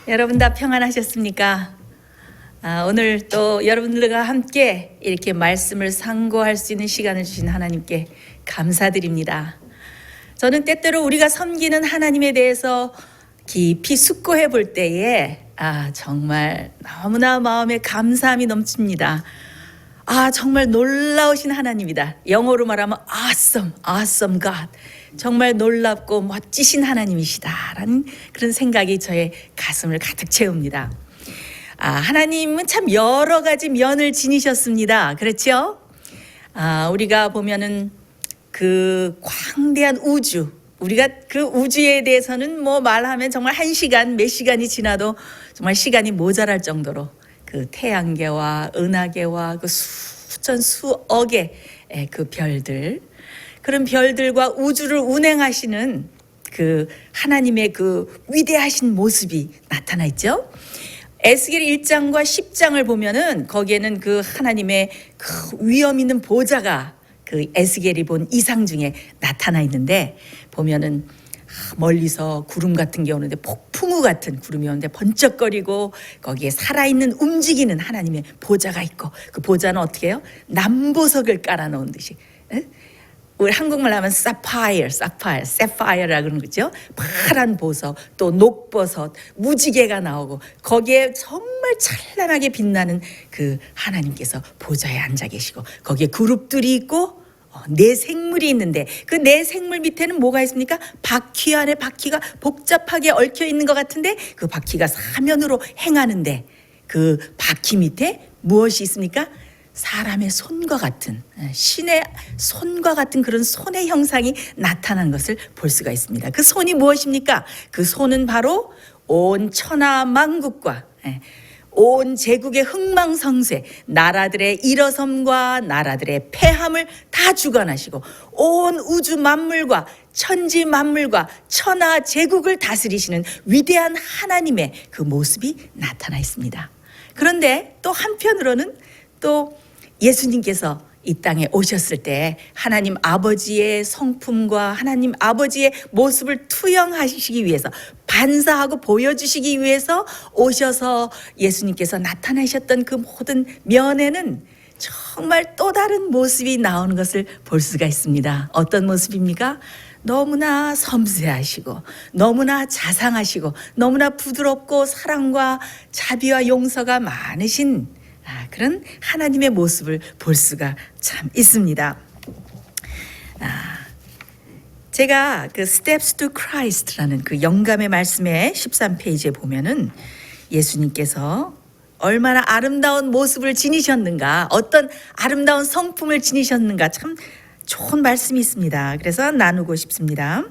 여러분 다 평안하셨습니까? 오늘 또 여러분들과 함께 이렇게 말씀을 상고할 수 있는 시간을 주신 하나님께 감사드립니다. 저는 때때로 우리가 섬기는 하나님에 대해서 깊이 숙고해 볼 때에 정말 너무나 마음에 감사함이 넘칩니다. 정말 놀라우신 하나님이다. 영어로 말하면 awesome God. 정말 놀랍고 멋지신 하나님이시다라는 그런 생각이 저의 가슴을 가득 채웁니다. 하나님은 참 여러 가지 면을 지니셨습니다. 그렇죠? 우리가 보면은 그 광대한 우주, 우리가 그 우주에 대해서는 뭐 말하면 정말 한 시간, 몇 시간이 지나도 정말 시간이 모자랄 정도로 그 태양계와 은하계와 그 수천 수억의 그 별들, 그런 별들과 우주를 운행하시는 그 하나님의 그 위대하신 모습이 나타나 있죠. 에스겔 1장과 10장을 보면은 거기에는 그 하나님의 그 위엄 있는 보좌가 그 에스겔이 본 이상 중에 나타나 있는데, 보면은 멀리서 구름 같은 게 오는데, 폭풍우 같은 구름이 오는데 번쩍거리고 거기에 살아있는 움직이는 하나님의 보좌가 있고, 그 보좌는 어떻게 해요? 남보석을 깔아놓은 듯이, 우리 한국말 하면 sapphire 그러는 거죠. 파란 보석, 또 녹버섯, 무지개가 나오고 거기에 정말 찬란하게 빛나는 그 하나님께서 보좌에 앉아 계시고, 거기에 그룹들이 있고 네 생물이 있는데, 그 네 생물 밑에는 뭐가 있습니까? 바퀴 안에 바퀴가 복잡하게 얽혀 있는 것 같은데, 그 바퀴가 사면으로 행하는데 그 바퀴 밑에 무엇이 있습니까? 사람의 손과 같은, 신의 손과 같은 그런 손의 형상이 나타나는 것을 볼 수가 있습니다. 그 손이 무엇입니까? 그 손은 바로 온 천하 만국과 온 제국의 흥망성쇠, 나라들의 일어섬과 나라들의 패함을 다 주관하시고 온 우주 만물과 천지 만물과 천하 제국을 다스리시는 위대한 하나님의 그 모습이 나타나 있습니다. 그런데 또 한편으로는 또 예수님께서 이 땅에 오셨을 때 하나님 아버지의 성품과 하나님 아버지의 모습을 투영하시기 위해서, 반사하고 보여주시기 위해서 오셔서 예수님께서 나타나셨던 그 모든 면에는 정말 또 다른 모습이 나오는 것을 볼 수가 있습니다. 어떤 모습입니까? 너무나 섬세하시고 너무나 자상하시고 너무나 부드럽고 사랑과 자비와 용서가 많으신 그런 하나님의 모습을 볼 수가 참 있습니다. 제가 그 Steps to Christ라는 그 영감의 말씀의 13페이지에 보면은 예수님께서 얼마나 아름다운 모습을 지니셨는가, 어떤 아름다운 성품을 지니셨는가, 참 좋은 말씀이 있습니다. 그래서 나누고 싶습니다.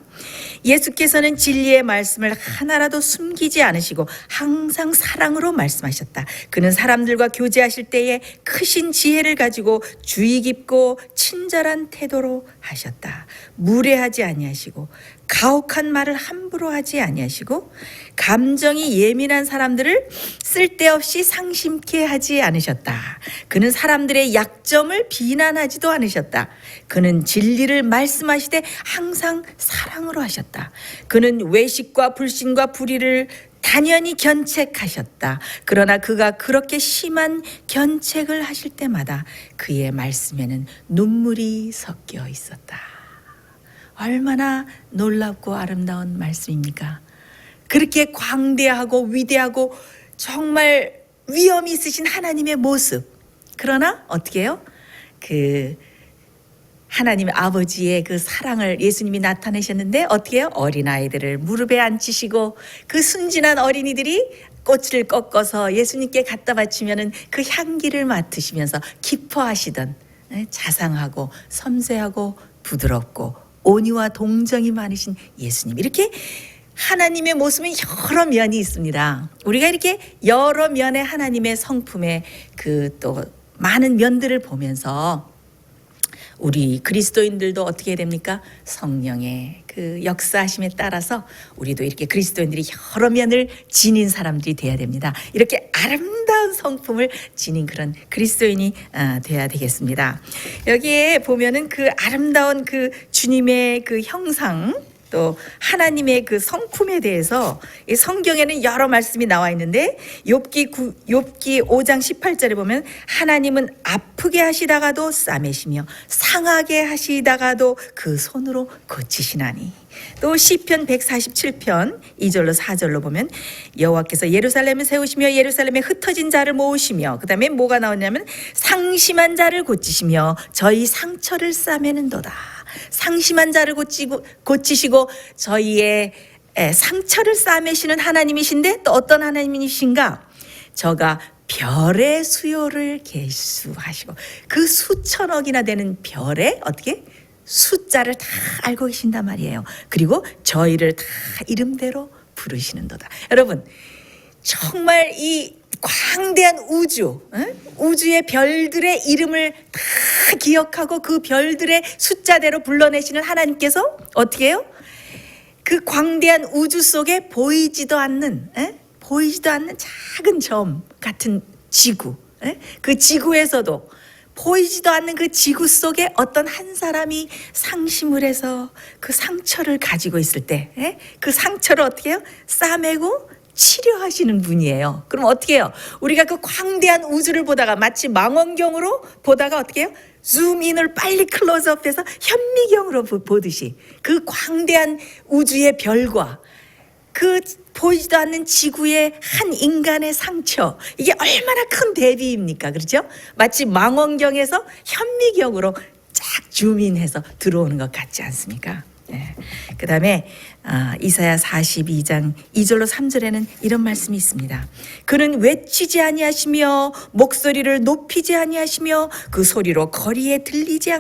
예수께서는 진리의 말씀을 하나라도 숨기지 않으시고 항상 사랑으로 말씀하셨다. 그는 사람들과 교제하실 때에 크신 지혜를 가지고 주의 깊고 친절한 태도로 하셨다. 무례하지 아니하시고 가혹한 말을 함부로 하지 아니하시고 감정이 예민한 사람들을 쓸데없이 상심케 하지 않으셨다. 그는 사람들의 약점을 비난하지도 않으셨다. 그는 진리를 말씀하시되 항상 사랑으로 하셨다. 그는 외식과 불신과 불의를 단연히 견책하셨다. 그러나 그가 그렇게 심한 견책을 하실 때마다 그의 말씀에는 눈물이 섞여 있었다. 얼마나 놀랍고 아름다운 말씀입니까? 그렇게 광대하고 위대하고 정말 위엄이 있으신 하나님의 모습, 그러나 어떻게 해요? 그 하나님 아버지의 그 사랑을 예수님이 나타내셨는데 어떻게 해요? 어린아이들을 무릎에 앉히시고 그 순진한 어린이들이 꽃을 꺾어서 예수님께 갖다 바치면은 그 향기를 맡으시면서 기뻐하시던, 자상하고 섬세하고 부드럽고 온유와 동정이 많으신 예수님, 이렇게 하나님의 모습은 여러 면이 있습니다. 우리가 이렇게 여러 면의 하나님의 성품의 그 또 많은 면들을 보면서 우리 그리스도인들도 어떻게 해야 됩니까? 성령의 그 역사하심에 따라서 우리도 이렇게 그리스도인들이 여러 면을 지닌 사람들이 돼야 됩니다. 이렇게 아름다운 성품을 지닌 그런 그리스도인이 돼야 되겠습니다. 여기에 보면은 그 아름다운 그 주님의 그 형상, 또 하나님의 그 성품에 대해서 이 성경에는 여러 말씀이 나와 있는데 욥기 5장 18절에 보면 하나님은 아프게 하시다가도 싸매시며 상하게 하시다가도 그 손으로 고치시나니. 또 시편 147편 2절로 4절로 보면 여호와께서 예루살렘을 세우시며 예루살렘에 흩어진 자를 모으시며, 그 다음에 뭐가 나오냐면 상심한 자를 고치시며 저희 상처를 싸매는도다. 상심한 자를 고치시고 저희의 상처를 싸매시는 하나님이신데 또 어떤 하나님이신가? 저가 별의 수요를 계수하시고 그 수천억이나 되는 별의 어떻게? 숫자를 다 알고 계신단 말이에요. 그리고 저희를 다 이름대로 부르시는도다. 여러분, 정말 이 광대한 우주의 별들의 이름을 다 기억하고 그 별들의 숫자대로 불러내시는 하나님께서 어떻게 해요? 그 광대한 우주 속에 보이지도 않는 작은 점 같은 지구, 그 지구에서도 보이지도 않는 그 지구 속에 어떤 한 사람이 상심을 해서 그 상처를 가지고 있을 때 그 상처를 어떻게 해요? 싸매고 치료하시는 분이에요. 그럼 어떻게 해요? 우리가 그 광대한 우주를 보다가 마치 망원경으로 보다가 어떻게 해요? 줌인을 빨리 클로즈업해서 현미경으로 보듯이 그 광대한 우주의 별과 그 보이지도 않는 지구의 한 인간의 상처, 이게 얼마나 큰 대비입니까? 그렇죠? 마치 망원경에서 현미경으로 쫙 줌인해서 들어오는 것 같지 않습니까? 네. 그 다음에 이사야 42장 2절로 3절에는 이런 말씀이 있습니다. 그는 외치지 아니하시며 목소리를 높이지 아니하시며 그 소리로 거리에 들리게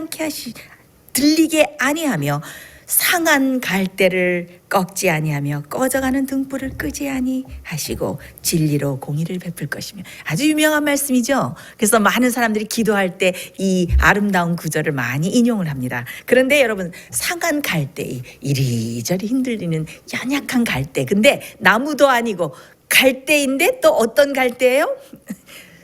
아니하며 상한 갈대를 꺾지 아니하며 꺼져가는 등불을 끄지 아니하시고 진리로 공의를 베풀 것이며. 아주 유명한 말씀이죠. 그래서 많은 사람들이 기도할 때 이 아름다운 구절을 많이 인용을 합니다. 그런데 여러분, 상한 갈대, 이리저리 흔들리는 연약한 갈대, 근데 나무도 아니고 갈대인데 또 어떤 갈대예요?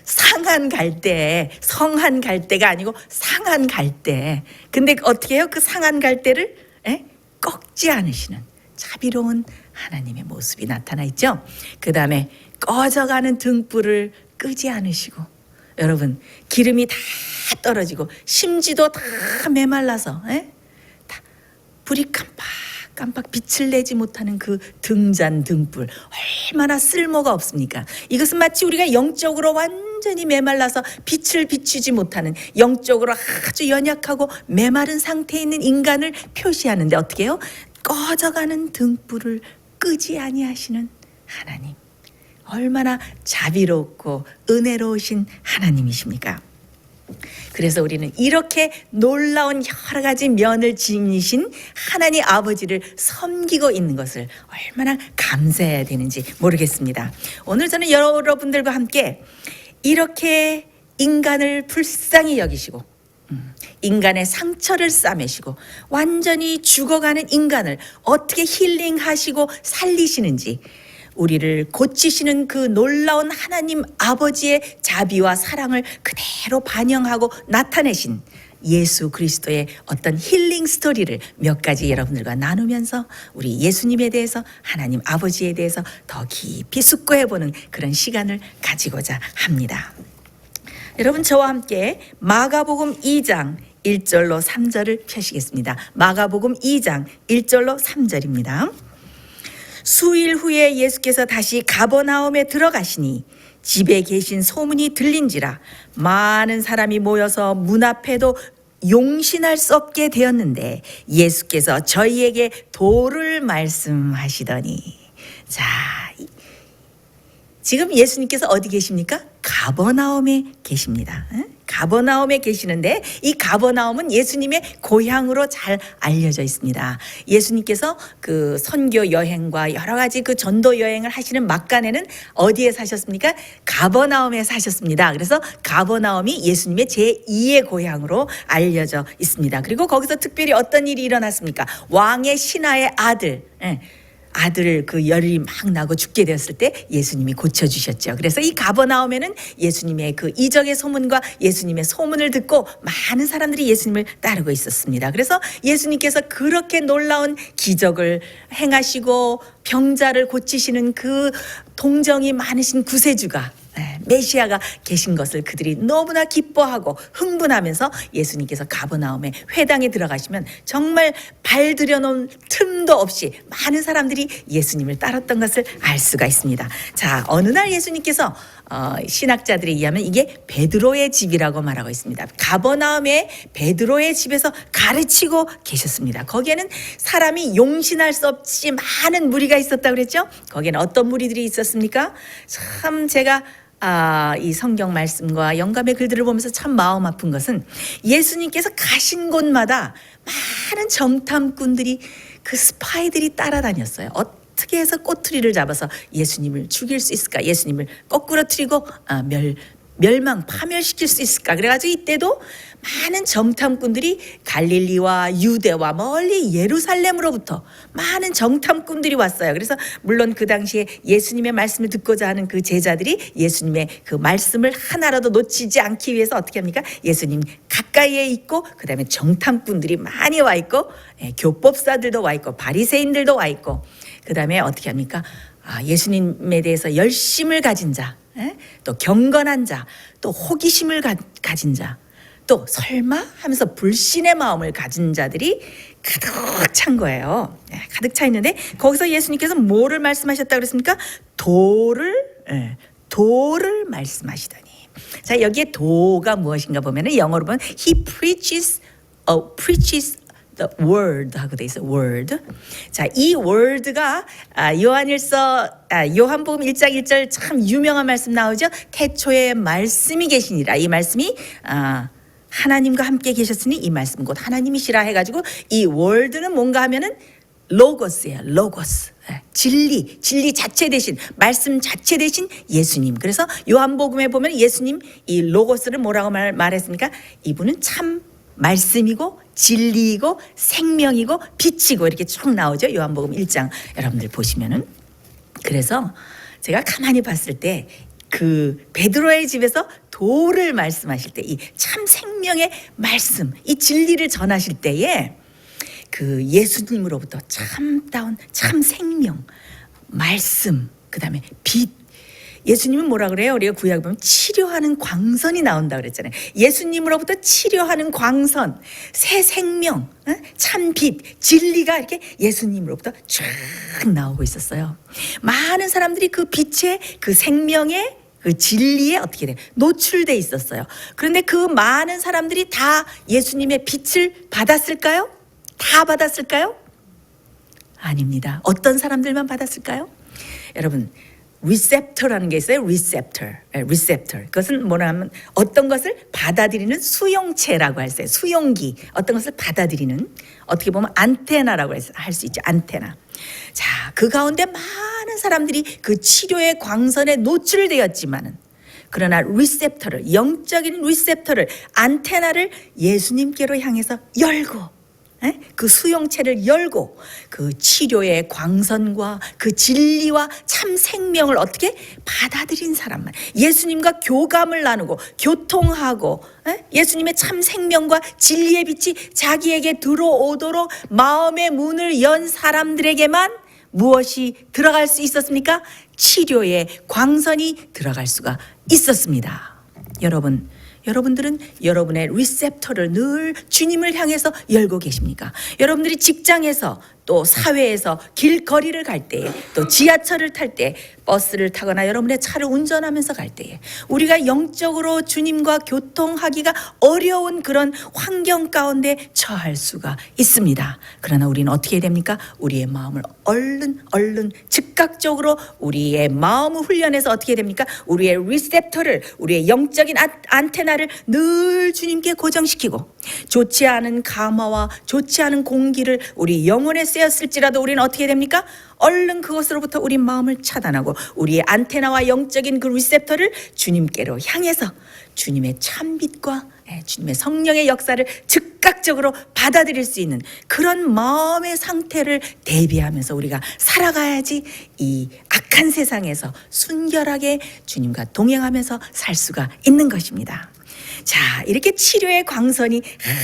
상한 갈대, 성한 갈대가 아니고 상한 갈대. 근데 어떻게 해요? 그 상한 갈대를 꺾지 않으시는 자비로운 하나님의 모습이 나타나 있죠. 그 다음에 꺼져가는 등불을 끄지 않으시고, 여러분, 기름이 다 떨어지고 심지도 다 메말라서 다 불이 깜빡 빛을 내지 못하는 그 등잔 등불, 얼마나 쓸모가 없습니까? 이것은 마치 우리가 영적으로 완전히 메말라서 빛을 비추지 못하는, 영적으로 아주 연약하고 메마른 상태에 있는 인간을 표시하는데 어떻게 해요? 꺼져가는 등불을 끄지 아니하시는 하나님, 얼마나 자비롭고 은혜로우신 하나님이십니까? 그래서 우리는 이렇게 놀라운 여러 가지 면을 지니신 하나님 아버지를 섬기고 있는 것을 얼마나 감사해야 되는지 모르겠습니다. 오늘 저는 여러분들과 함께 이렇게 인간을 불쌍히 여기시고 인간의 상처를 싸매시고 완전히 죽어가는 인간을 어떻게 힐링하시고 살리시는지, 우리를 고치시는 그 놀라운 하나님 아버지의 자비와 사랑을 그대로 반영하고 나타내신 예수 그리스도의 어떤 힐링 스토리를 몇 가지 여러분들과 나누면서 우리 예수님에 대해서, 하나님 아버지에 대해서 더 깊이 숙고해보는 그런 시간을 가지고자 합니다. 여러분, 저와 함께 마가복음 2장 1절로 3절을 펴시겠습니다. 마가복음 2장 1절로 3절입니다. 수일 후에 예수께서 다시 가버나움에 들어가시니 집에 계신 소문이 들린지라 많은 사람이 모여서 문 앞에도 용신할 수 없게 되었는데 예수께서 저희에게 도를 말씀하시더니. 자, 지금 예수님께서 어디 계십니까? 가버나움에 계십니다. 가버나움에 계시는데 이 가버나움은 예수님의 고향으로 잘 알려져 있습니다. 예수님께서 그 선교 여행과 여러 가지 그 전도 여행을 하시는 막간에는 어디에 사셨습니까? 가버나움에 사셨습니다. 그래서 가버나움이 예수님의 제2의 고향으로 알려져 있습니다. 그리고 거기서 특별히 어떤 일이 일어났습니까? 왕의 신하의 아들, 아들 그 열이 막 나고 죽게 되었을 때 예수님이 고쳐주셨죠. 그래서 이 가버나움에는 예수님의 그 이적의 소문과 예수님의 소문을 듣고 많은 사람들이 예수님을 따르고 있었습니다. 그래서 예수님께서 그렇게 놀라운 기적을 행하시고 병자를 고치시는 그 동정이 많으신 구세주가 메시아가 계신 것을 그들이 너무나 기뻐하고 흥분하면서 예수님께서 가버나움에 회당에 들어가시면 정말 발 들여놓은 틈도 없이 많은 사람들이 예수님을 따랐던 것을 알 수가 있습니다. 자, 어느 날 예수님께서 신학자들에 의하면 이게 베드로의 집이라고 말하고 있습니다. 가버나움에 베드로의 집에서 가르치고 계셨습니다. 거기에는 사람이 용신할 수 없이 많은 무리가 있었다고 그랬죠. 거기에는 어떤 무리들이 있었습니까? 참 제가 이 성경 말씀과 영감의 글들을 보면서 참 마음 아픈 것은 예수님께서 가신 곳마다 많은 정탐꾼들이 그 스파이들이 따라다녔어요. 어떻게 해서 꼬투리를 잡아서 예수님을 죽일 수 있을까? 예수님을 거꾸로 트리고 멸망, 파멸시킬 수 있을까? 그래가지고 이때도 많은 정탐꾼들이 갈릴리와 유대와 멀리 예루살렘으로부터 많은 정탐꾼들이 왔어요. 그래서 물론 그 당시에 예수님의 말씀을 듣고자 하는 그 제자들이 예수님의 그 말씀을 하나라도 놓치지 않기 위해서 어떻게 합니까? 예수님 가까이에 있고 그다음에 정탐꾼들이 많이 와 있고 교법사들도 와 있고 바리새인들도 와 있고 그다음에 어떻게 합니까? 예수님에 대해서 열심을 가진 자, 또 경건한 자, 또 호기심을 가진 자, 또 설마 하면서 불신의 마음을 가진 자들이 가득 찬 거예요. 가득 차 있는데 거기서 예수님께서 뭐를 말씀하셨다고 그랬습니까? 도를 말씀하시더니. 자, 여기에 도가 무엇인가 보면은 영어로 보면 he preaches the word 하고 돼 있어요. word. 자, 이 word가 요한복음 1장 1절 참 유명한 말씀 나오죠. 태초에 말씀이 계시니라. 이 말씀이 하나님과 함께 계셨으니 이 말씀 곧 하나님이시라 해가지고 이 word는 뭔가 하면은 로고스예요. 로고스. 진리 자체 대신 말씀 자체 대신 예수님. 그래서 요한복음에 보면 예수님 이 로고스를 뭐라고 말했습니까? 이분은 참 말씀이고 진리이고 생명이고 빛이고 이렇게 쭉 나오죠. 요한복음 1장 여러분들 보시면은. 그래서 제가 가만히 봤을 때 그 베드로의 집에서 도를 말씀하실 때 이 참 생명의 말씀, 이 진리를 전하실 때에 그 예수님으로부터 참다운 참 생명, 말씀, 그다음에 빛. 예수님은 뭐라 그래요? 우리가 구약에 보면 치료하는 광선이 나온다 그랬잖아요. 예수님으로부터 치료하는 광선, 새 생명, 참 빛, 진리가 이렇게 예수님으로부터 쫙 나오고 있었어요. 많은 사람들이 그 빛의 그 생명의 그 진리에 어떻게 돼? 노출돼 있었어요. 그런데 그 많은 사람들이 다 예수님의 빛을 받았을까요? 다 받았을까요? 아닙니다. 어떤 사람들만 받았을까요? 여러분, receptor라는 게 있어요. receptor. 그것은 뭐냐면 어떤 것을 받아들이는 수용체라고 할 수 있어요. 수용기. 어떤 것을 받아들이는 어떻게 보면 안테나라고 할 수 있죠. 안테나. 자, 그 가운데 많은 사람들이 그 치료의 광선에 노출되었지만은 그러나 리셉터를 영적인 리셉터를 안테나를 예수님께로 향해서 열고 그 수용체를 열고 그 치료의 광선과 그 진리와 참 생명을 어떻게 받아들인 사람만 예수님과 교감을 나누고 교통하고 예수님의 참 생명과 진리의 빛이 자기에게 들어오도록 마음의 문을 연 사람들에게만 무엇이 들어갈 수 있었습니까? 치료의 광선이 들어갈 수가 있었습니다. 여러분들은 여러분의 리셉터를 늘 주님을 향해서 열고 계십니까? 여러분들이 직장에서 또 사회에서 길거리를 갈 때에 또 지하철을 탈 때 버스를 타거나 여러분의 차를 운전하면서 갈 때에 우리가 영적으로 주님과 교통하기가 어려운 그런 환경 가운데 처할 수가 있습니다. 그러나 우리는 어떻게 됩니까? 우리의 마음을 얼른 즉각적으로 우리의 마음을 훈련해서 어떻게 됩니까? 우리의 리셉터를 우리의 영적인 안테나를 늘 주님께 고정시키고 좋지 않은 감화와 좋지 않은 공기를 우리 영혼에 쐬었을지라도 우리는 어떻게 됩니까? 얼른 그것으로부터 우리 마음을 차단하고 우리의 안테나와 영적인 그 리셉터를 주님께로 향해서 주님의 참빛과 주님의 성령의 역사를 즉각적으로 받아들일 수 있는 그런 마음의 상태를 대비하면서 우리가 살아가야지 이 악한 세상에서 순결하게 주님과 동행하면서 살 수가 있는 것입니다. 자, 이렇게 치료의 광선이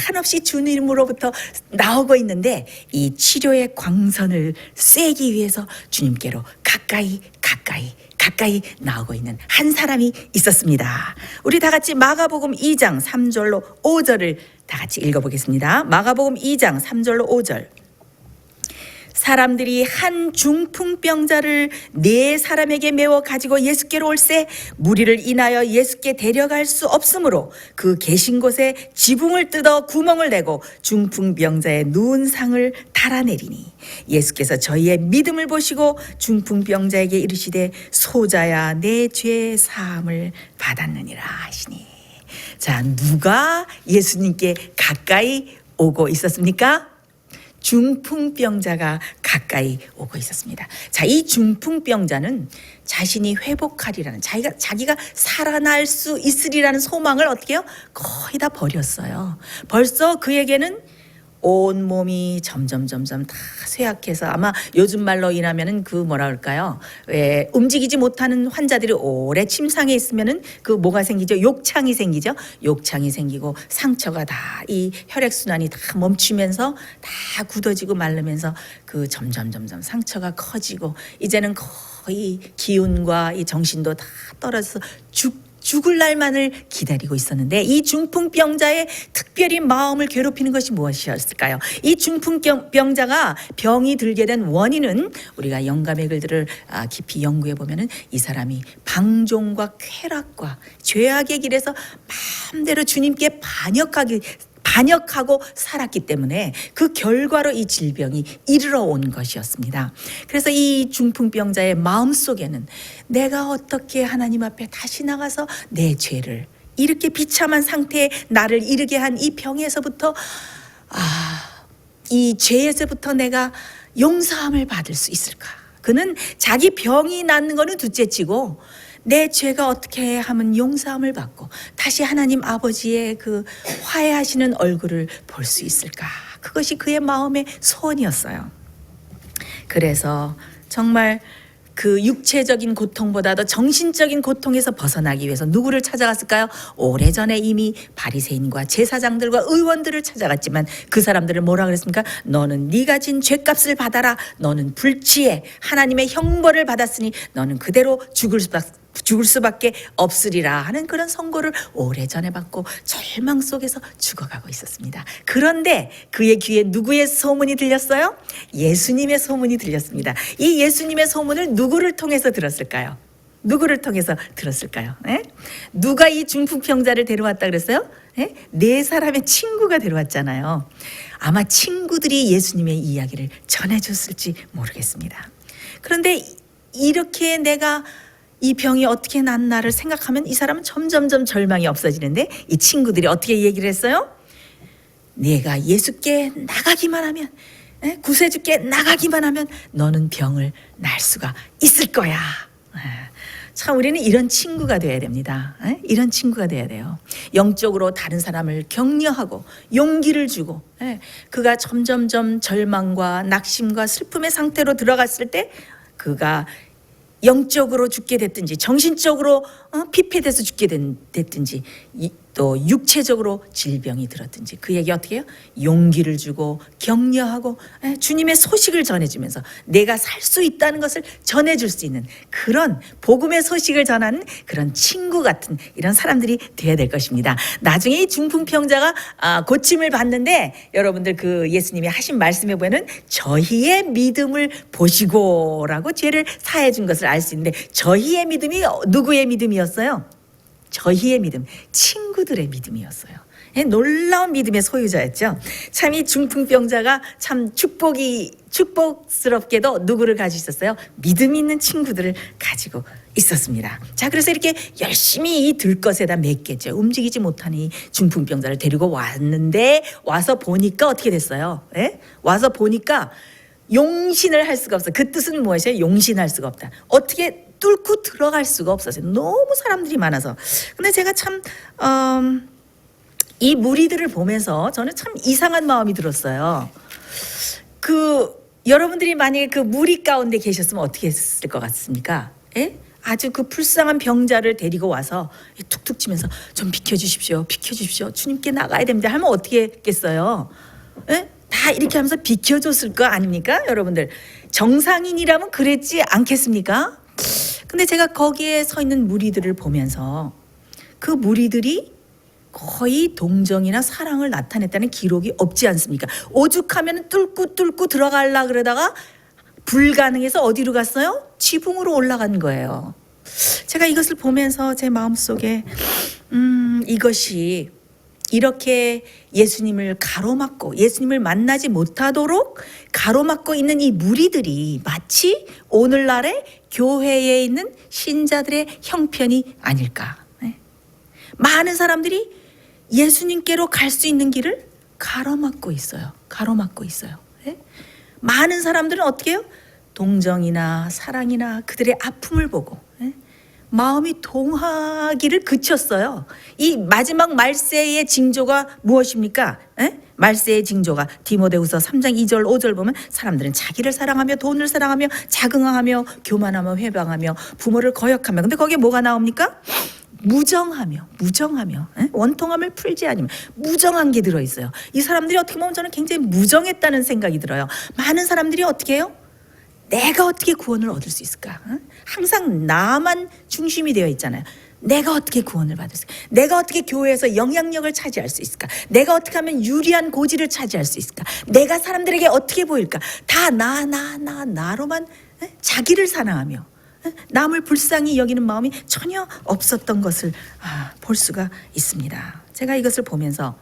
한없이 주님으로부터 나오고 있는데 이 치료의 광선을 쐬기 위해서 주님께로 가까이 나오고 있는 한 사람이 있었습니다. 우리 다 같이 마가복음 2장 3절로 5절을 다 같이 읽어보겠습니다. 마가복음 2장 3절로 5절. 사람들이 한 중풍병자를 4사람에게 메워 가지고 예수께로 올세 무리를 인하여 예수께 데려갈 수 없으므로 그 계신 곳에 지붕을 뜯어 구멍을 내고 중풍병자의 누운 상을 달아내리니 예수께서 저희의 믿음을 보시고 중풍병자에게 이르시되 소자야 내 죄 사함을 받았느니라 하시니. 자, 누가 예수님께 가까이 오고 있었습니까? 중풍병자가 가까이 오고 있었습니다. 자, 이 중풍병자는 자신이 회복하리라는 자기가 살아날 수 있으리라는 소망을 어떻게 해요? 거의 다 버렸어요. 벌써 그에게는 온몸이 점점 다 쇠약해서 아마 요즘 말로 인하면은 그 뭐라 그럴까요? 왜 움직이지 못하는 환자들이 오래 침상에 있으면은 그 뭐가 생기죠? 욕창이 생기죠. 욕창이 생기고 상처가 다 이 혈액 순환이 다 멈추면서 다 굳어지고 마르면서 그 점점 상처가 커지고 이제는 거의 기운과 이 정신도 다 떨어져서 죽을 날만을 기다리고 있었는데 이 중풍병자의 특별히 마음을 괴롭히는 것이 무엇이었을까요? 이 중풍병자가 병이 들게 된 원인은 우리가 영감의 글들을 깊이 연구해 보면은 이 사람이 방종과 쾌락과 죄악의 길에서 마음대로 주님께 반역하고 살았기 때문에 그 결과로 이 질병이 이르러 온 것이었습니다. 그래서 이 중풍병자의 마음속에는 내가 어떻게 하나님 앞에 다시 나가서 내 죄를 이렇게 비참한 상태에 나를 이르게 한 이 병에서부터 이 죄에서부터 내가 용서함을 받을 수 있을까? 그는 자기 병이 낫는 거는 둘째치고 내 죄가 어떻게 하면 용서함을 받고 다시 하나님 아버지의 그 화해하시는 얼굴을 볼 수 있을까? 그것이 그의 마음의 소원이었어요. 그래서 정말 그 육체적인 고통보다도 정신적인 고통에서 벗어나기 위해서 누구를 찾아갔을까요? 오래전에 이미 바리새인과 제사장들과 의원들을 찾아갔지만 그 사람들을 뭐라 그랬습니까? 너는 네가 진 죄값을 받아라. 너는 불치해 하나님의 형벌을 받았으니 너는 그대로 죽을 수밖에 없으리라 하는 그런 선고를 오래전에 받고 절망 속에서 죽어가고 있었습니다. 그런데 그의 귀에 누구의 소문이 들렸어요? 예수님의 소문이 들렸습니다. 이 예수님의 소문을 누구를 통해서 들었을까요? 누구를 통해서 들었을까요? 누가 이 중풍병자를 데려왔다 그랬어요? 4사람의 친구가 데려왔잖아요. 아마 친구들이 예수님의 이야기를 전해줬을지 모르겠습니다. 그런데 이렇게 내가 이 병이 어떻게 낫나를 생각하면 이 사람은 점점 절망이 없어지는데 이 친구들이 어떻게 얘기를 했어요? 내가 예수께 나가기만 하면 구세주께 나가기만 하면 너는 병을 날 수가 있을 거야. 참 우리는 이런 친구가 돼야 됩니다. 이런 친구가 돼야 돼요. 영적으로 다른 사람을 격려하고 용기를 주고 그가 점점점 절망과 낙심과 슬픔의 상태로 들어갔을 때 그가 영적으로 죽게 됐든지 정신적으로 피폐돼서 죽게 됐든지 또 육체적으로 질병이 들었든지 그에게 어떻게 해요? 용기를 주고 격려하고 주님의 소식을 전해주면서 내가 살 수 있다는 것을 전해줄 수 있는 그런 복음의 소식을 전하는 그런 친구 같은 이런 사람들이 돼야 될 것입니다. 나중에 이 중풍병자가 고침을 받는데 여러분들 그 예수님이 하신 말씀에 보면은 저희의 믿음을 보시고라고 죄를 사해 준 것을 알 수 있는데 저희의 믿음이 누구의 믿음이었어요? 저희의 믿음, 친구들의 믿음이었어요. 놀라운 믿음의 소유자였죠. 참 이 중풍병자가 참 축복스럽게도 누구를 가지고 있었어요? 믿음 있는 친구들을 가지고 있었습니다. 자, 그래서 이렇게 열심히 이 들것에다 맸겠죠. 움직이지 못하는 이 중풍병자를 데리고 왔는데 와서 보니까 어떻게 됐어요? 와서 보니까 용신을 할 수가 없어. 그 뜻은 무엇이에요? 용신할 수가 없다. 어떻게 뚫고 들어갈 수가 없었어요. 너무 사람들이 많아서. 근데 제가 참 이 무리들을 보면서 저는 참 이상한 마음이 들었어요. 여러분들이 만약에 그 무리 가운데 계셨으면 어떻게 했을 것 같습니까? 예? 아주 그 불쌍한 병자를 데리고 와서 툭툭 치면서 좀 비켜주십시오. 비켜주십시오. 주님께 나가야 됩니다. 하면 어떻게 했겠어요? 예? 다 이렇게 하면서 비켜줬을 거 아닙니까? 여러분들. 정상인이라면 그랬지 않겠습니까? 근데 제가 거기에 서 있는 무리들을 보면서 그 무리들이 거의 동정이나 사랑을 나타냈다는 기록이 없지 않습니까? 오죽하면 뚫고 들어가려 그러다가 불가능해서 어디로 갔어요? 지붕으로 올라간 거예요. 제가 이것을 보면서 제 마음속에 이것이 이렇게 예수님을 가로막고 예수님을 만나지 못하도록 가로막고 있는 이 무리들이 마치 오늘날의 교회에 있는 신자들의 형편이 아닐까. 많은 사람들이 예수님께로 갈 수 있는 길을 가로막고 있어요. 가로막고 있어요. 많은 사람들은 어떻게 해요? 동정이나 사랑이나 그들의 아픔을 보고 마음이 동하기를 그쳤어요. 이 마지막 말세의 징조가 무엇입니까? 말세의 징조가 디모데후서 3장 2절 5절 보면 사람들은 자기를 사랑하며 돈을 사랑하며 자긍하며 교만하며 회방하며 부모를 거역하며 근데 거기에 뭐가 나옵니까? 무정하며 원통함을 풀지 않으면 무정한 게 들어있어요. 이 사람들이 어떻게 보면 저는 굉장히 무정했다는 생각이 들어요. 많은 사람들이 어떻게 해요? 내가 어떻게 구원을 얻을 수 있을까? 항상 나만 중심이 되어 있잖아요. 내가 어떻게 구원을 받을 수 있을까? 내가 어떻게 교회에서 영향력을 차지할 수 있을까? 내가 어떻게 하면 유리한 고지를 차지할 수 있을까? 내가 사람들에게 어떻게 보일까? 다 나로만 자기를 사랑하며 남을 불쌍히 여기는 마음이 전혀 없었던 것을 볼 수가 있습니다. 제가 이것을 보면서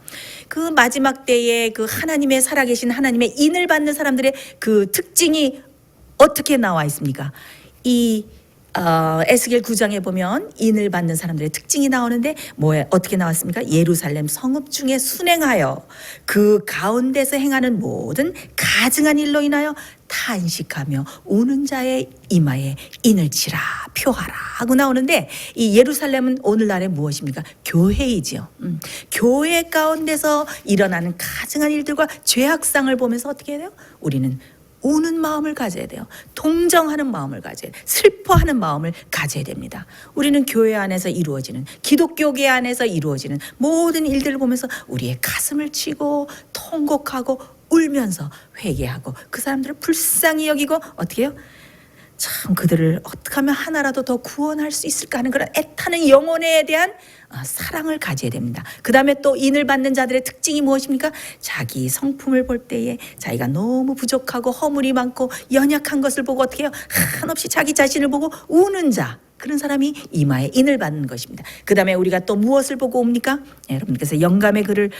그 마지막 때에 그 하나님의 살아계신 하나님의 인을 받는 사람들의 그 특징이 어떻게 나와 있습니까? 에스겔 9장에 보면 인을 받는 사람들의 특징이 나오는데 어떻게 나왔습니까? 예루살렘 성읍 중에 순행하여 그 가운데서 행하는 모든 가증한 일로 인하여 탄식하며 우는 자의 이마에 인을 치라 표하라 하고 나오는데 이 예루살렘은 오늘날의 무엇입니까? 교회이지요. 교회 가운데서 일어나는 가증한 일들과 죄악상을 보면서 어떻게 해야 돼요? 우리는 우는 마음을 가져야 돼요. 동정하는 마음을 가져야 돼요. 슬퍼하는 마음을 가져야 됩니다. 우리는 교회 안에서 이루어지는 기독교계 안에서 이루어지는 모든 일들을 보면서 우리의 가슴을 치고 통곡하고 울면서 회개하고 그 사람들을 불쌍히 여기고 어떻게 해요? 참 그들을 어떻게 하면 하나라도 더 구원할 수 있을까 하는 그런 애타는 영혼에 대한 사랑을 가져야 됩니다. 그 다음에 또 인을 받는 자들의 특징이 무엇입니까? 자기 성품을 볼 때에 자기가 너무 부족하고 허물이 많고 연약한 것을 보고 어떻게 해요? 한없이 자기 자신을 보고 우는 자, 그런 사람이 이마에 인을 받는 것입니다. 그 다음에 우리가 또 무엇을 보고 옵니까? 여러분께서 영감의 글을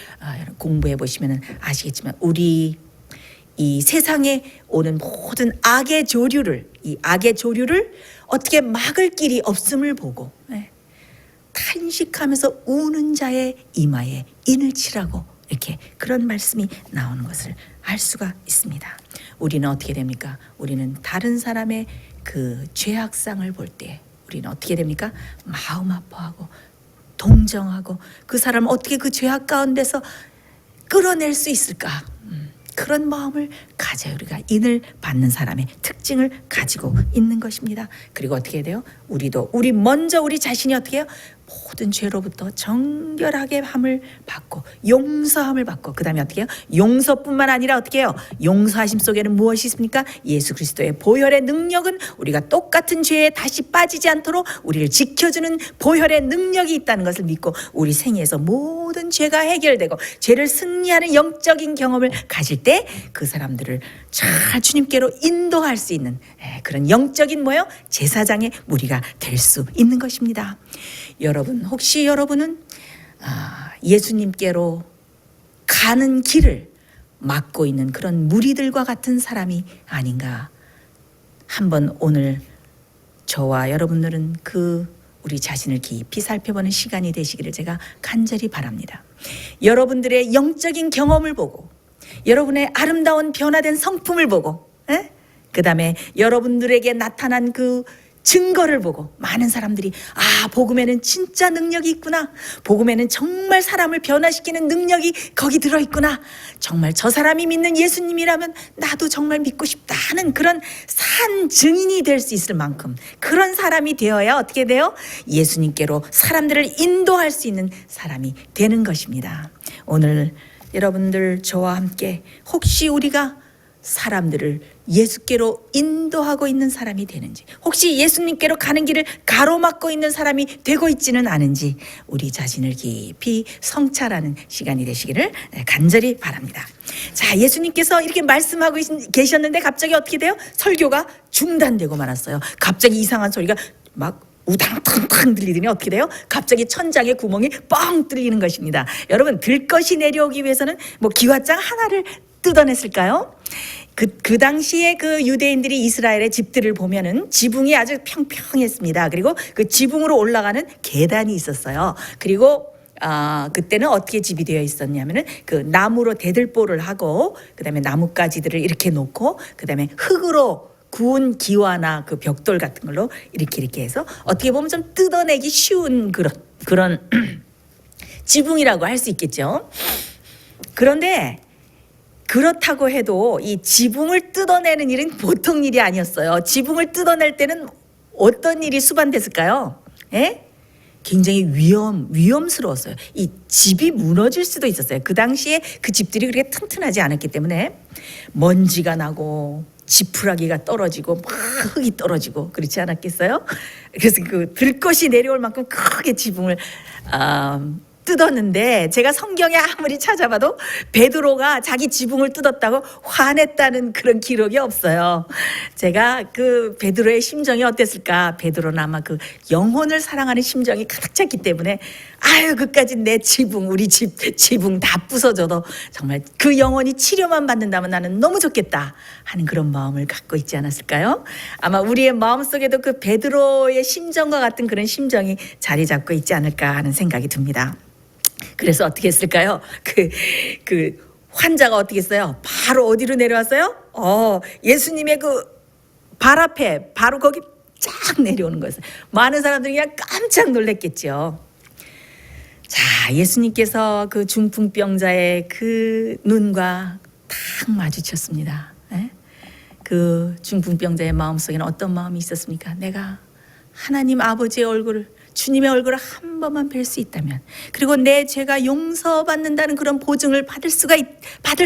공부해 보시면 아시겠지만 우리 이 세상에 오는 모든 악의 조류를 어떻게 막을 길이 없음을 보고 탄식하면서 우는 자의 이마에 인을 치라고 이렇게 그런 말씀이 나오는 것을 알 수가 있습니다. 우리는 어떻게 됩니까? 우리는 다른 사람의 그 죄악상을 볼 때 우리는 어떻게 됩니까? 마음 아파하고 동정하고 그 사람을 어떻게 그 죄악 가운데서 끌어낼 수 있을까? 그런 마음을 가져야 우리가 인을 받는 사람의 특징을 가지고 있는 것입니다. 그리고 어떻게 해야 돼요? 먼저 우리 자신이 어떻게 해요? 모든 죄로부터 정결하게 함을 받고 용서함을 받고 그 다음에 어떻게 해요? 용서뿐만 아니라 어떻게 해요? 용서하심 속에는 무엇이 있습니까? 예수 그리스도의 보혈의 능력은 우리가 똑같은 죄에 다시 빠지지 않도록 우리를 지켜주는 보혈의 능력이 있다는 것을 믿고 우리 생애에서 모든 죄가 해결되고 죄를 승리하는 영적인 경험을 가질 때 그 사람들을 잘 주님께로 인도할 수 있는 그런 영적인 제사장의 무리가 될 수 있는 것입니다. 여러분, 혹시 여러분은 예수님께로 가는 길을 막고 있는 그런 무리들과 같은 사람이 아닌가? 한번 오늘 저와 여러분들은 우리 자신을 깊이 살펴보는 시간이 되시기를 제가 간절히 바랍니다. 여러분들의 영적인 경험을 보고 여러분의 아름다운 변화된 성품을 보고 그 다음에 여러분들에게 나타난 그 증거를 보고 많은 사람들이 복음에는 진짜 능력이 있구나. 복음에는 정말 사람을 변화시키는 능력이 거기 들어있구나. 정말 저 사람이 믿는 예수님이라면 나도 정말 믿고 싶다 하는 그런 산 증인이 될 수 있을 만큼 그런 사람이 되어야 어떻게 돼요? 예수님께로 사람들을 인도할 수 있는 사람이 되는 것입니다. 오늘 여러분들 저와 함께 혹시 우리가 사람들을 예수께로 인도하고 있는 사람이 되는지, 혹시 예수님께로 가는 길을 가로막고 있는 사람이 되고 있지는 않은지 우리 자신을 깊이 성찰하는 시간이 되시기를 간절히 바랍니다. 자, 예수님께서 이렇게 말씀하고 계셨는데 갑자기 어떻게 돼요? 설교가 중단되고 말았어요. 갑자기 이상한 소리가 막 우당탕탕 들리더니 어떻게 돼요? 갑자기 천장에 구멍이 뻥 뚫리는 것입니다. 여러분, 들것이 내려오기 위해서는 뭐 기와장 하나를 뜯어냈을까요? 그 당시에 그 유대인들이 이스라엘의 집들을 보면은 지붕이 아주 평평했습니다. 그리고 그 지붕으로 올라가는 계단이 있었어요. 그리고 그때는 어떻게 집이 되어 있었냐면은 그 나무로 대들보를 하고 그다음에 나뭇가지들을 이렇게 놓고 그다음에 흙으로 구운 기와나 그 벽돌 같은 걸로 이렇게 해서 어떻게 보면 좀 뜯어내기 쉬운 그런 지붕이라고 할 수 있겠죠. 그런데 그렇다고 해도 이 지붕을 뜯어내는 일은 보통 일이 아니었어요. 지붕을 뜯어낼 때는 어떤 일이 수반됐을까요? 예? 굉장히 위험스러웠어요. 이 집이 무너질 수도 있었어요. 그 당시에 그 집들이 그렇게 튼튼하지 않았기 때문에 먼지가 나고 지푸라기가 떨어지고 막 흙이 떨어지고 그렇지 않았겠어요? 그래서 그 들것이 내려올 만큼 크게 지붕을 뜯었는데 제가 성경에 아무리 찾아봐도 베드로가 자기 지붕을 뜯었다고 화냈다는 그런 기록이 없어요. 제가 그 베드로의 심정이 어땠을까? 베드로는 아마 그 영혼을 사랑하는 심정이 가득 찼기 때문에 그까지 내 지붕, 우리 지붕 다 부서져도 정말 그 영혼이 치료만 받는다면 나는 너무 좋겠다 하는 그런 마음을 갖고 있지 않았을까요? 아마 우리의 마음속에도 그 베드로의 심정과 같은 그런 심정이 자리 잡고 있지 않을까 하는 생각이 듭니다. 그래서 어떻게 했을까요? 그 환자가 어떻게 했어요? 바로 어디로 내려왔어요? 예수님의 그 발 앞에 바로 거기 쫙 내려오는 거였어요. 많은 사람들이 그냥 깜짝 놀랐겠죠. 자, 예수님께서 그 중풍병자의 그 눈과 딱 마주쳤습니다. 그 중풍병자의 마음속에는 어떤 마음이 있었습니까? 내가 하나님 아버지의 얼굴을, 주님의 얼굴을 한 번만 뵐 수 있다면, 그리고 내 죄가 용서받는다는 그런 보증을 받을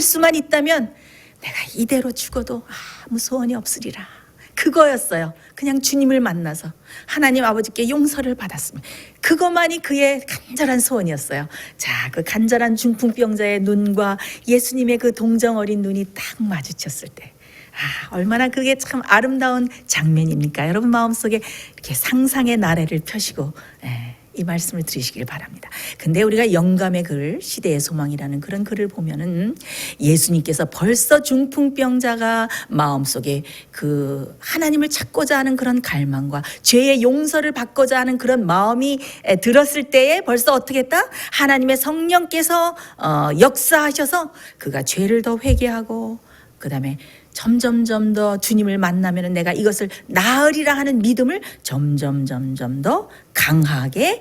수만 있다면 내가 이대로 죽어도 아무 소원이 없으리라. 그거였어요. 그냥 주님을 만나서 하나님 아버지께 용서를 받았으면, 그것만이 그의 간절한 소원이었어요. 자, 그 간절한 중풍병자의 눈과 예수님의 그 동정 어린 눈이 딱 마주쳤을 때 얼마나 그게 참 아름다운 장면입니까? 여러분 마음속에 이렇게 상상의 나래를 펴시고 이 말씀을 들으시길 바랍니다. 근데 우리가 영감의 글, 시대의 소망이라는 그런 글을 보면은 예수님께서 벌써 중풍병자가 마음속에 그 하나님을 찾고자 하는 그런 갈망과 죄의 용서를 받고자 하는 그런 마음이 들었을 때에 벌써 어떻게 했다? 하나님의 성령께서 역사하셔서 그가 죄를 더 회개하고 그다음에 점점 더 주님을 만나면 내가 이것을 나으리라 하는 믿음을 점점 더 강하게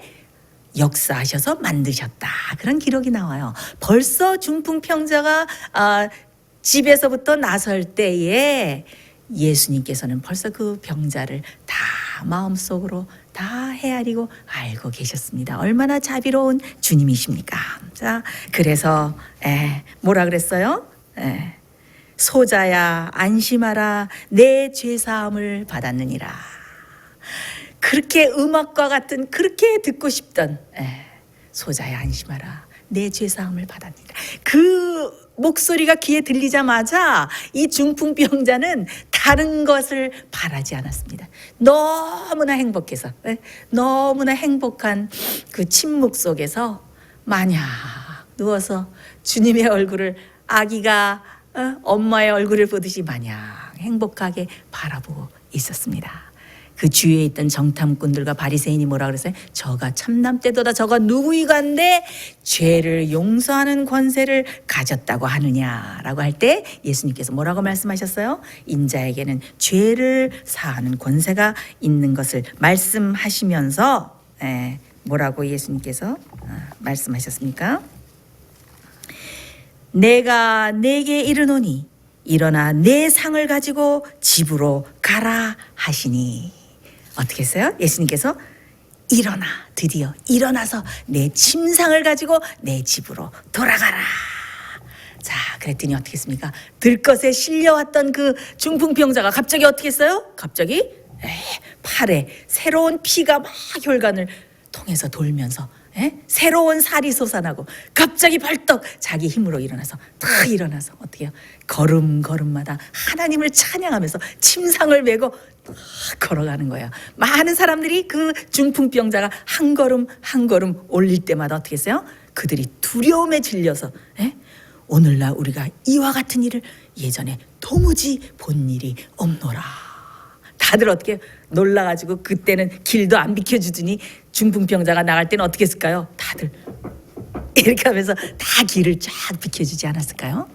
역사하셔서 만드셨다. 그런 기록이 나와요. 벌써 중풍병자가 집에서부터 나설 때에 예수님께서는 벌써 그 병자를 다 마음속으로 다 헤아리고 알고 계셨습니다. 얼마나 자비로운 주님이십니까? 자, 그래서 뭐라 그랬어요? 소자야 안심하라, 내 죄사함을 받았느니라. 그렇게 음악과 같은, 그렇게 듣고 싶던 소자야 안심하라, 내 죄사함을 받았느니라. 그 목소리가 귀에 들리자마자 이 중풍병자는 다른 것을 바라지 않았습니다. 너무나 행복해서, 너무나 행복한 그 침묵 속에서 마냥 누워서 주님의 얼굴을, 아기가 엄마의 얼굴을 보듯이 마냥 행복하게 바라보고 있었습니다. 그 주위에 있던 정탐꾼들과 바리새인이 뭐라 그랬어요? 저가 참남때도다. 저가 누구이간데 죄를 용서하는 권세를 가졌다고 하느냐라고 할 때 예수님께서 뭐라고 말씀하셨어요? 인자에게는 죄를 사하는 권세가 있는 것을 말씀하시면서 뭐라고 예수님께서 말씀하셨습니까? 내가 내게 이르노니 일어나 내 상을 가지고 집으로 가라 하시니. 어떻게 했어요? 예수님께서 일어나, 드디어 일어나서 내 침상을 가지고 내 집으로 돌아가라. 자, 그랬더니 어떻게 했습니까? 들것에 실려왔던 그 중풍병자가 갑자기 어떻게 했어요? 갑자기 팔에 새로운 피가 막 혈관을 통해서 돌면서 새로운 살이 솟아나고 갑자기 벌떡 자기 힘으로 일어나서 탁 일어나서 어떻게 해요? 걸음걸음마다 하나님을 찬양하면서 침상을 메고 탁 걸어가는 거예요. 많은 사람들이 그 중풍병자가 한 걸음 한 걸음 올릴 때마다 어떻게 했어요? 그들이 두려움에 질려서 오늘날 우리가 이와 같은 일을 예전에 도무지 본 일이 없노라. 다들 어떻게 놀라가지고 그때는 길도 안 비켜주더니 중풍병자가 나갈 때는 어떻게 했을까요? 다들 이렇게 하면서 다 길을 쫙 비켜주지 않았을까요?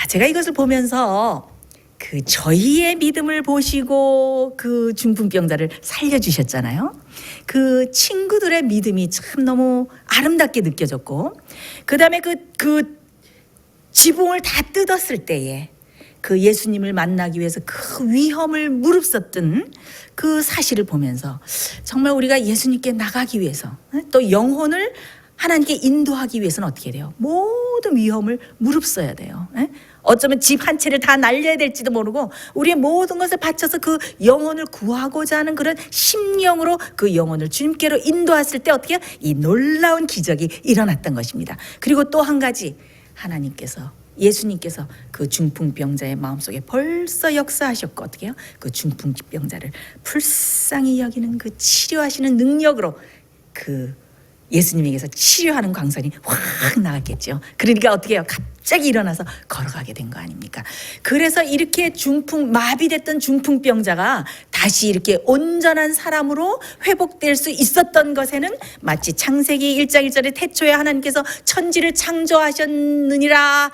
제가 이것을 보면서 그 저희의 믿음을 보시고 그 중풍병자를 살려주셨잖아요. 그 친구들의 믿음이 참 너무 아름답게 느껴졌고, 그 다음에 그 지붕을 다 뜯었을 때에 그 예수님을 만나기 위해서 그 위험을 무릅썼던 그 사실을 보면서 정말 우리가 예수님께 나가기 위해서 또 영혼을 하나님께 인도하기 위해서는 어떻게 돼요? 모든 위험을 무릅써야 돼요. 어쩌면 집 한 채를 다 날려야 될지도 모르고 우리의 모든 것을 바쳐서 그 영혼을 구하고자 하는 그런 심령으로 그 영혼을 주님께로 인도했을 때 어떻게 해요? 이 놀라운 기적이 일어났던 것입니다. 그리고 또 한 가지, 하나님께서 예수님께서 그 중풍병자의 마음속에 벌써 역사하셨고 어떻게 해요? 그 중풍병자를 불쌍히 여기는 그 치료하시는 능력으로 그 예수님에게서 치료하는 광선이 확 나갔겠죠. 그러니까 어떻게 해요? 갑자기 일어나서 걸어가게 된 거 아닙니까? 그래서 이렇게 마비됐던 중풍병자가 다시 이렇게 온전한 사람으로 회복될 수 있었던 것에는 마치 창세기 1장 1절에 태초에 하나님께서 천지를 창조하셨느니라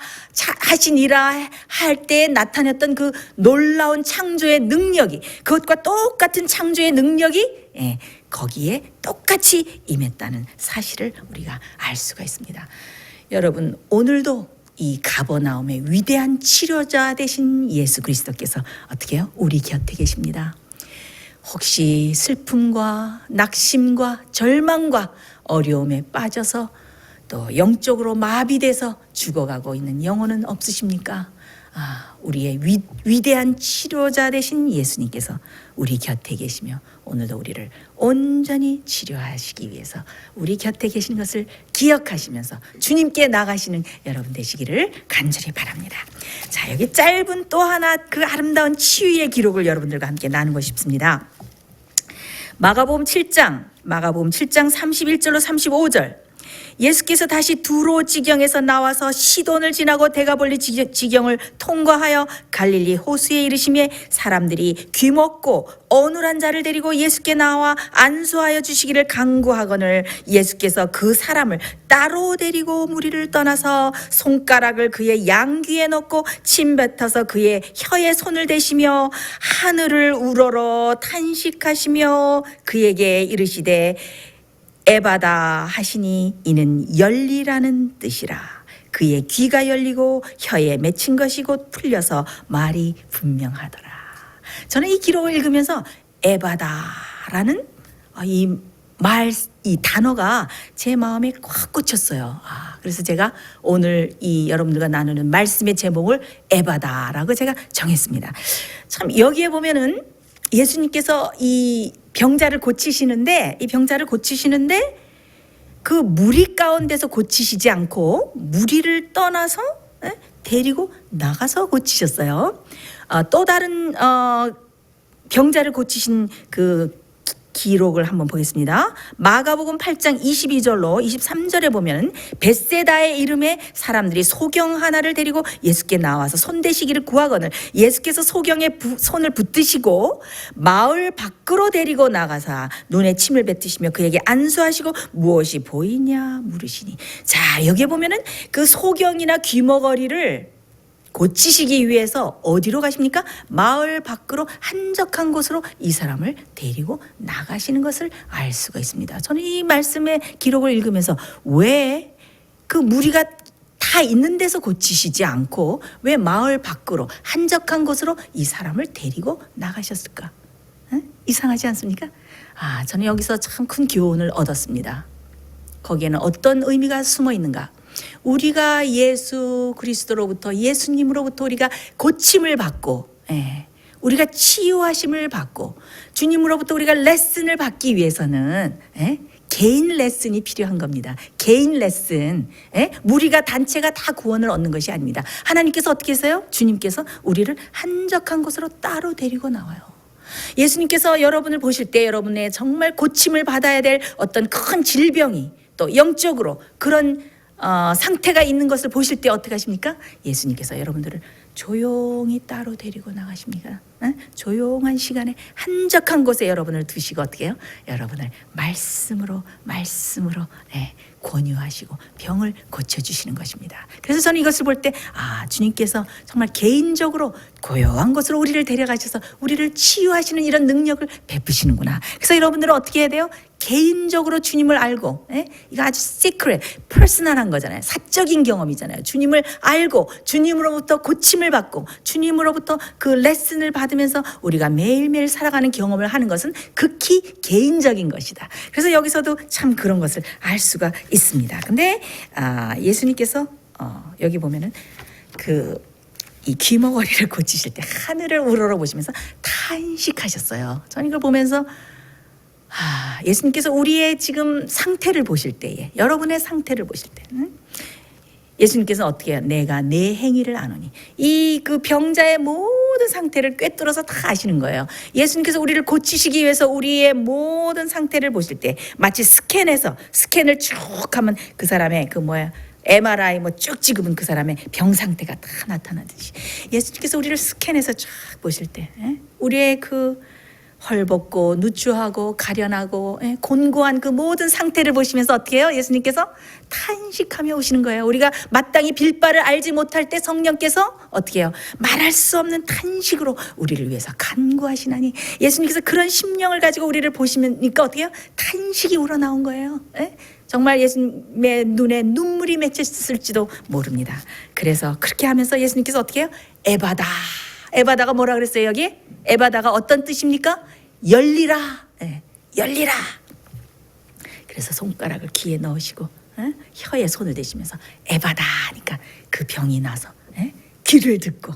하시니라 할 때 나타났던 그 놀라운 창조의 능력이, 그것과 똑같은 창조의 능력이 거기에 똑같이 임했다는 사실을 우리가 알 수가 있습니다. 여러분, 오늘도 이 가버나움의 위대한 치료자 되신 예수 그리스도께서 어떻게 해요? 우리 곁에 계십니다. 혹시 슬픔과 낙심과 절망과 어려움에 빠져서 또 영적으로 마비돼서 죽어가고 있는 영혼은 없으십니까? 우리의 위대한 치료자 되신 예수님께서 우리 곁에 계시며 오늘도 우리를 온전히 치료하시기 위해서 우리 곁에 계신 것을 기억하시면서 주님께 나가시는 여러분 되시기를 간절히 바랍니다. 자, 여기 짧은 또 하나 그 아름다운 치유의 기록을 여러분들과 함께 나누고 싶습니다. 마가복음 7장 31절로 35절. 예수께서 다시 두로 지경에서 나와서 시돈을 지나고 데가볼리 지경을 통과하여 갈릴리 호수에 이르시매 사람들이 귀먹고 어눌한 자를 데리고 예수께 나와 안수하여 주시기를 간구하거늘 예수께서 그 사람을 따로 데리고 무리를 떠나서 손가락을 그의 양귀에 넣고 침 뱉어서 그의 혀에 손을 대시며 하늘을 우러러 탄식하시며 그에게 이르시되 에바다 하시니 이는 열리라는 뜻이라. 그의 귀가 열리고 혀에 맺힌 것이 곧 풀려서 말이 분명하더라. 저는 이 기록을 읽으면서 에바다라는 이 단어가 제 마음에 꽉 꽂혔어요. 그래서 제가 오늘 이 여러분들과 나누는 말씀의 제목을 에바다라고 제가 정했습니다. 참 여기에 보면은 예수님께서 이 병자를 고치시는데 그 무리 가운데서 고치시지 않고 무리를 떠나서 데리고 나가서 고치셨어요. 또 다른 병자를 고치신 그 기록을 한번 보겠습니다. 마가복음 8장 22절로 23절에 보면 벳세다의 이름에 사람들이 소경 하나를 데리고 예수께 나와서 손대시기를 구하거늘 예수께서 소경에 손을 붙드시고 마을 밖으로 데리고 나가사 눈에 침을 뱉으시며 그에게 안수하시고 무엇이 보이냐 물으시니. 자, 여기에 보면은 그 소경이나 귀머거리를 고치시기 위해서 어디로 가십니까? 마을 밖으로 한적한 곳으로 이 사람을 데리고 나가시는 것을 알 수가 있습니다. 저는 이 말씀의 기록을 읽으면서 왜 그 무리가 다 있는 데서 고치시지 않고 왜 마을 밖으로 한적한 곳으로 이 사람을 데리고 나가셨을까? 응? 이상하지 않습니까? 저는 여기서 참 큰 교훈을 얻었습니다. 거기에는 어떤 의미가 숨어 있는가? 우리가 예수 그리스도로부터 예수님으로부터 우리가 고침을 받고 우리가 치유하심을 받고 주님으로부터 우리가 레슨을 받기 위해서는 개인 레슨이 필요한 겁니다. 개인 레슨. 무리가 단체가 다 구원을 얻는 것이 아닙니다. 하나님께서 어떻게 했어요? 주님께서 우리를 한적한 곳으로 따로 데리고 나와요. 예수님께서 여러분을 보실 때 여러분의 정말 고침을 받아야 될 어떤 큰 질병이 또 영적으로 그런 상태가 있는 것을 보실 때 어떻게 하십니까? 예수님께서 여러분들을 조용히 따로 데리고 나가십니까? 조용한 시간에 한적한 곳에 여러분을 두시고 어떻게 해요? 여러분을 말씀으로 권유하시고 병을 고쳐주시는 것입니다. 그래서 저는 이것을 볼 때 주님께서 정말 개인적으로 고요한 곳으로 우리를 데려가셔서 우리를 치유하시는 이런 능력을 베푸시는구나. 그래서 여러분들은 어떻게 해야 돼요? 개인적으로 주님을 알고 이거 아주 시크릿, 퍼스널한 거잖아요. 사적인 경험이잖아요. 주님을 알고 주님으로부터 고침을 받고 주님으로부터 그 레슨을 받으면서 우리가 매일매일 살아가는 경험을 하는 것은 극히 개인적인 것이다. 그래서 여기서도 참 그런 것을 알 수가 있습니다. 근데 예수님께서 여기 보면은 이 귀머거리를 고치실 때 하늘을 우러러보시면서 탄식하셨어요. 저는 이걸 보면서 예수님께서 우리의 지금 상태를 보실 때에 여러분의 상태를 보실 때 예수님께서 어떻게 해요? 내가 내 행위를 아노니. 그 병자의 모든 상태를 꿰뚫어서 다 아시는 거예요. 예수님께서 우리를 고치시기 위해서 우리의 모든 상태를 보실 때 마치 스캔을 쭉 하면 그 사람의 MRI 쭉 찍으면 그 사람의 병 상태가 다 나타나듯이 예수님께서 우리를 스캔해서 쫙 보실 때 우리의 헐벗고 누추하고 가련하고 곤고한 그 모든 상태를 보시면서 어떻게 해요? 예수님께서 탄식하며 오시는 거예요. 우리가 마땅히 빌 바를 알지 못할 때 성령께서 어떻게 해요? 말할 수 없는 탄식으로 우리를 위해서 간구하시나니. 예수님께서 그런 심령을 가지고 우리를 보시니까 어떻게 해요? 탄식이 우러나온 거예요. 정말 예수님의 눈에 눈물이 맺혔을지도 모릅니다. 그래서 그렇게 하면서 예수님께서 어떻게 해요? 에바다가 뭐라 그랬어요? 여기 에바다가 어떤 뜻입니까? 열리라. 열리라. 그래서 손가락을 귀에 넣으시고 혀에 손을 대시면서 에바다 하니까 그 병이 나서 귀를 듣고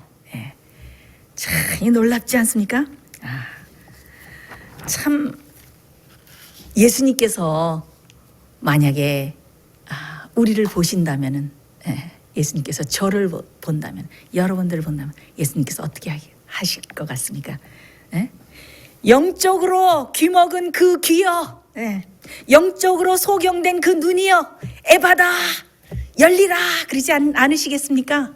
참 놀랍지 않습니까? 참 예수님께서 만약에 우리를 보신다면은 예수님께서 저를 본다면 여러분들을 본다면 예수님께서 어떻게 하실 것 같습니까? 영적으로 귀먹은 그 귀여 영적으로 소경된 그 눈이여 에바다 열리라 그러지 않으시겠습니까?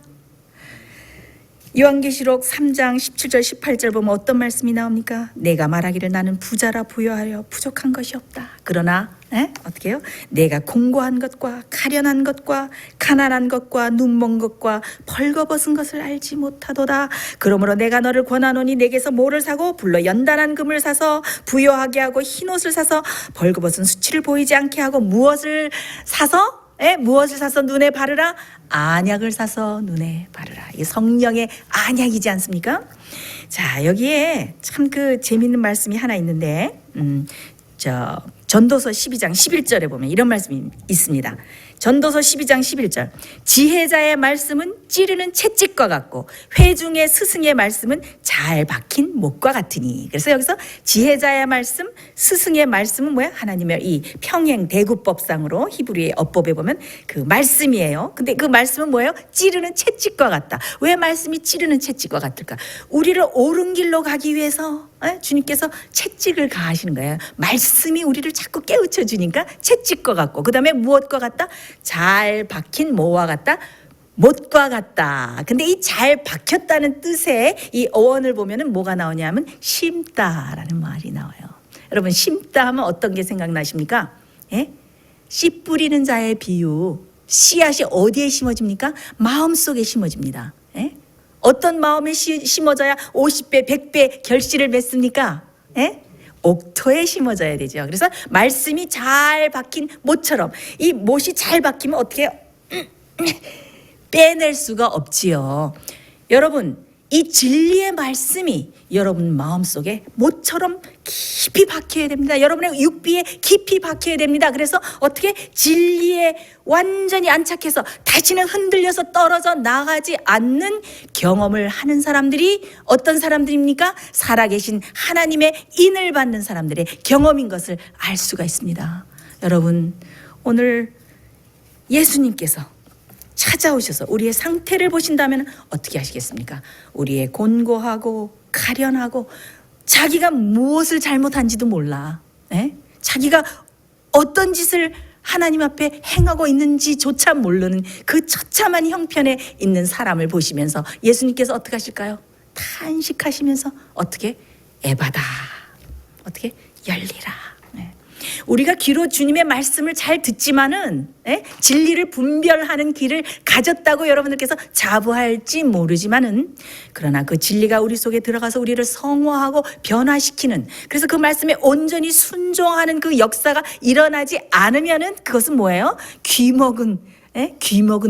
요한계시록 3장 17절 18절 보면 어떤 말씀이 나옵니까? 내가 말하기를 나는 부자라 부여하여 부족한 것이 없다. 그러나 어떻게 해요? 내가 공고한 것과 가련한 것과 가난한 것과 눈먼 것과 벌거벗은 것을 알지 못하도다. 그러므로 내가 너를 권하노니 내게서 모를 사고 불로 연단한 금을 사서 부여하게 하고 흰옷을 사서 벌거벗은 수치를 보이지 않게 하고 무엇을 사서 눈에 바르라? 안약을 사서 눈에 바르라. 이게 성령의 안약이지 않습니까? 자, 여기에 참 재미있는 말씀이 하나 있는데 전도서 12장 11절에 보면 이런 말씀이 있습니다. 전도서 12장 11절. 지혜자의 말씀은 찌르는 채찍과 같고 회중의 스승의 말씀은 잘 박힌 못과 같으니. 그래서 여기서 지혜자의 말씀, 스승의 말씀은 뭐야? 하나님의 이 평행 대구법상으로 히브리의 어법에 보면 그 말씀이에요. 근데 그 말씀은 뭐예요? 찌르는 채찍과 같다. 왜 말씀이 찌르는 채찍과 같을까? 우리를 옳은 길로 가기 위해서 주님께서 채찍을 가하시는 거예요. 말씀이 우리를 자꾸 깨우쳐 주니까 채찍과 같고, 그 다음에 무엇과 같다? 잘 박힌 뭐와 같다? 못과 같다. 근데 이 잘 박혔다는 뜻의 이 어원을 보면은 뭐가 나오냐면 심다라는 말이 나와요. 여러분, 심다 하면 어떤 게 생각나십니까? 예? 씨 뿌리는 자의 비유. 씨앗이 어디에 심어집니까? 마음속에 심어집니다. 예? 어떤 마음에 심어져야 50배, 100배 결실을 맺습니까? 예? 옥토에 심어져야 되죠. 그래서 말씀이 잘 박힌 못처럼, 이 못이 잘 박히면 어떻게 해요? 빼낼 수가 없지요. 여러분, 이 진리의 말씀이 여러분 마음속에 못처럼 깊이 박혀야 됩니다. 여러분의 육비에 깊이 박혀야 됩니다. 그래서 어떻게 진리에 완전히 안착해서 다시는 흔들려서 떨어져 나가지 않는 경험을 하는 사람들이 어떤 사람들입니까? 살아계신 하나님의 인을 받는 사람들의 경험인 것을 알 수가 있습니다. 여러분, 오늘 예수님께서 찾아오셔서 우리의 상태를 보신다면 어떻게 하시겠습니까? 우리의 곤고하고 가련하고 자기가 무엇을 잘못한지도 몰라. 에? 자기가 어떤 짓을 하나님 앞에 행하고 있는지조차 모르는 그 처참한 형편에 있는 사람을 보시면서 예수님께서 어떻게 하실까요? 탄식하시면서 어떻게? 에바다. 어떻게? 열리라. 우리가 귀로 주님의 말씀을 잘 듣지만은 진리를 분별하는 귀를 가졌다고 여러분들께서 자부할지 모르지만은, 그러나 그 진리가 우리 속에 들어가서 우리를 성화하고 변화시키는, 그래서 그 말씀에 온전히 순종하는 그 역사가 일어나지 않으면은 그것은 뭐예요? 귀 먹은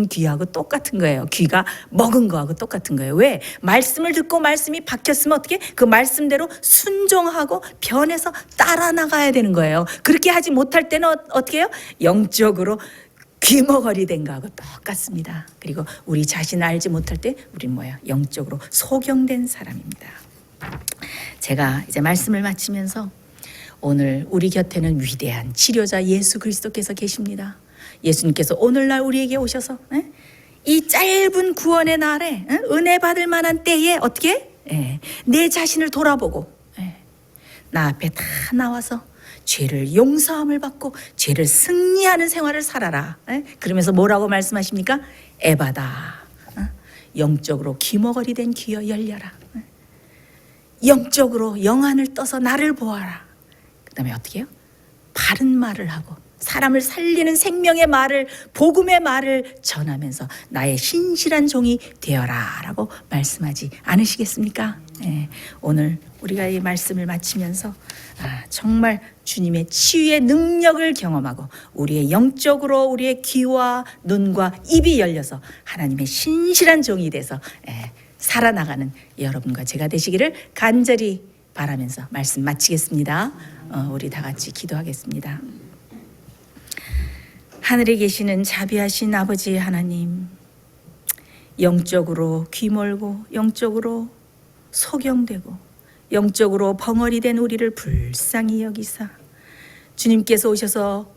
귀하고 똑같은 거예요. 귀가 먹은 거하고 똑같은 거예요. 왜? 말씀을 듣고 말씀이 박혔으면 어떻게? 그 말씀대로 순종하고 변해서 따라 나가야 되는 거예요. 그렇게 하지 못할 때는 어떻게 해요? 영적으로 귀머거리 된 거하고 똑같습니다. 그리고 우리 자신을 알지 못할 때 우리는 뭐예요? 영적으로 소경된 사람입니다. 제가 이제 말씀을 마치면서 오늘 우리 곁에는 위대한 치료자 예수 그리스도께서 계십니다. 예수님께서 오늘날 우리에게 오셔서 이 짧은 구원의 날에 은혜 받을 만한 때에 어떻게? 내 자신을 돌아보고 나 앞에 다 나와서 죄를 용서함을 받고 죄를 승리하는 생활을 살아라. 그러면서 뭐라고 말씀하십니까? 에바다. 영적으로 귀머거리 된 귀여 열려라. 영적으로 영안을 떠서 나를 보아라. 그 다음에 어떻게 해요? 바른 말을 하고 사람을 살리는 생명의 말을, 복음의 말을 전하면서 나의 신실한 종이 되어라 라고 말씀하지 않으시겠습니까? 오늘 우리가 이 말씀을 마치면서 정말 주님의 치유의 능력을 경험하고 우리의 영적으로 우리의 귀와 눈과 입이 열려서 하나님의 신실한 종이 돼서 살아나가는 여러분과 제가 되시기를 간절히 바라면서 말씀 마치겠습니다. 우리 다 같이 기도하겠습니다. 하늘에 계시는 자비하신 아버지 하나님, 영적으로 귀멀고 영적으로 소경되고 영적으로 벙어리 된 우리를 불쌍히 여기사 주님께서 오셔서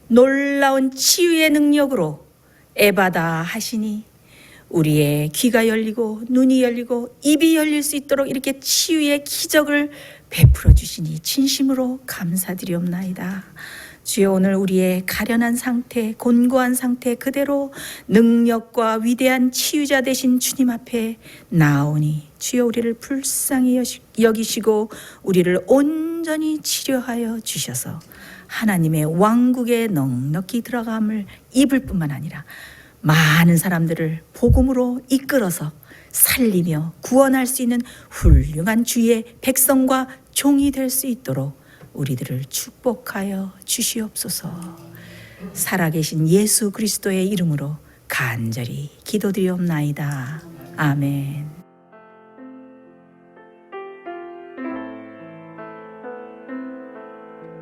놀라운 치유의 능력으로 에바다 하시니 우리의 귀가 열리고 눈이 열리고 입이 열릴 수 있도록 이렇게 치유의 기적을 베풀어 주시니 진심으로 감사드리옵나이다. 주여, 오늘 우리의 가련한 상태, 곤고한 상태 그대로 능력과 위대한 치유자 되신 주님 앞에 나오니 주여, 우리를 불쌍히 여기시고 우리를 온전히 치료하여 주셔서 하나님의 왕국에 넉넉히 들어감을 입을 뿐만 아니라 많은 사람들을 복음으로 이끌어서 살리며 구원할 수 있는 훌륭한 주의 백성과 종이 될 수 있도록 우리들을 축복하여 주시옵소서. 살아계신 예수 그리스도의 이름으로 간절히 기도드리옵나이다. 아멘.